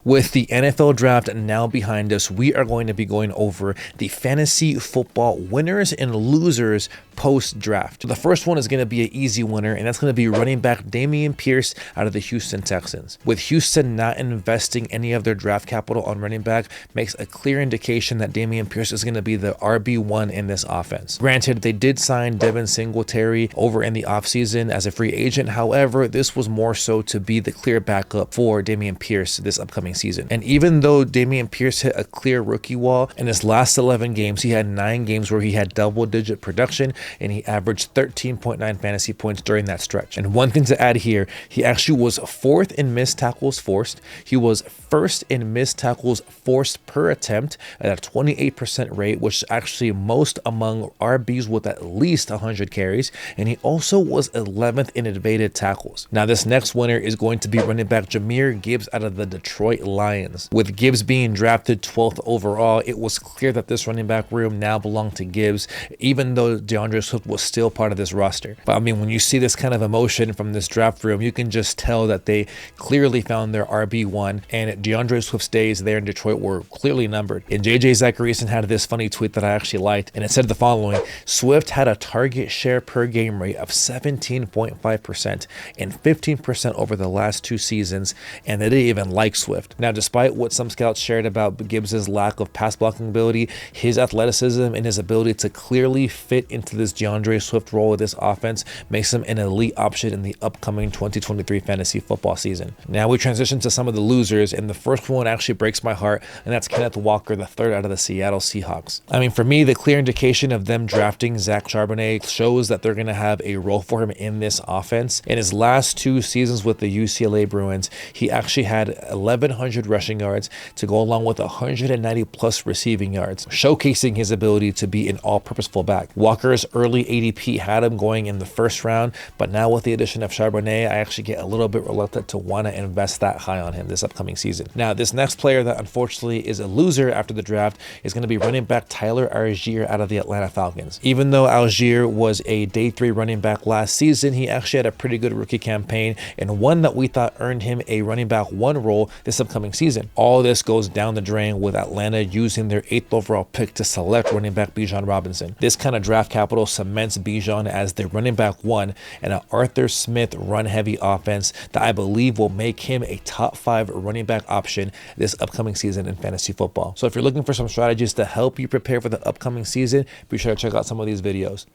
With the NFL draft now behind us, we are going to be going over the fantasy football winners and losers post-draft. So the first one is going to be an easy winner, and that's going to be running back Damien Pierce out of the Houston Texans. With Houston not investing any of their draft capital on running back makes a clear indication that Damien Pierce is going to be the RB1 in this offense. Granted, they did sign Devin Singletary over in the offseason as a free agent. However, this was more so to be the clear backup for Damien Pierce this upcoming season. And even though Damien Pierce hit a clear rookie wall, in his last 11 games, he had 9 games where he had double-digit production, and he averaged 13.9 fantasy points during that stretch. And one thing to add here, he actually was 4th in missed tackles forced. He was 1st in missed tackles forced per attempt at a 28% rate, which is actually most among RBs with at least 100 carries. And he also was 11th in evaded tackles. Now, this next winner is going to be running back Jamir Gibbs out of the Detroit Lions. With Gibbs being drafted 12th overall, it was clear that this running back room now belonged to Gibbs, even though DeAndre Swift was still part of this roster. But I mean, when you see this kind of emotion from this draft room, you can just tell that they clearly found their RB1, and DeAndre Swift's days there in Detroit were clearly numbered. And JJ Zachariason had this funny tweet that I actually liked, and it said the following: Swift had a target share per game rate of 17.5% and 15% over the last 2 seasons, and they didn't even like Swift. Now, despite what some scouts shared about Gibbs' lack of pass blocking ability, his athleticism and his ability to clearly fit into this DeAndre Swift role with this offense makes him an elite option in the upcoming 2023 fantasy football season. Now we transition to some of the losers, and the first one actually breaks my heart, and that's Kenneth Walker, the 3rd out of the Seattle Seahawks. I mean, for me, the clear indication of them drafting Zach Charbonnet shows that they're going to have a role for him in this offense. In his last 2 seasons with the UCLA Bruins, he actually had 1,100 rushing yards to go along with 190 plus receiving yards, showcasing his ability to be an all-purpose fullback. Walker's early ADP had him going in the 1st round, but now with the addition of Charbonnet, I actually get a little bit reluctant to want to invest that high on him this upcoming season. Now, this next player that unfortunately is a loser after the draft is going to be running back Tyler Algier out of the Atlanta Falcons. Even though Algier was a day 3 running back last season, he actually had a pretty good rookie campaign, and one that we thought earned him a running back 1 role this upcoming season. All this goes down the drain with Atlanta using their 8th overall pick to select running back Bijan Robinson. This kind of draft capital cements Bijan as their running back 1 and an Arthur Smith run-heavy offense that I believe will make him a top 5 running back option this upcoming season in fantasy football. So if you're looking for some strategies to help you prepare for the upcoming season, be sure to check out some of these videos.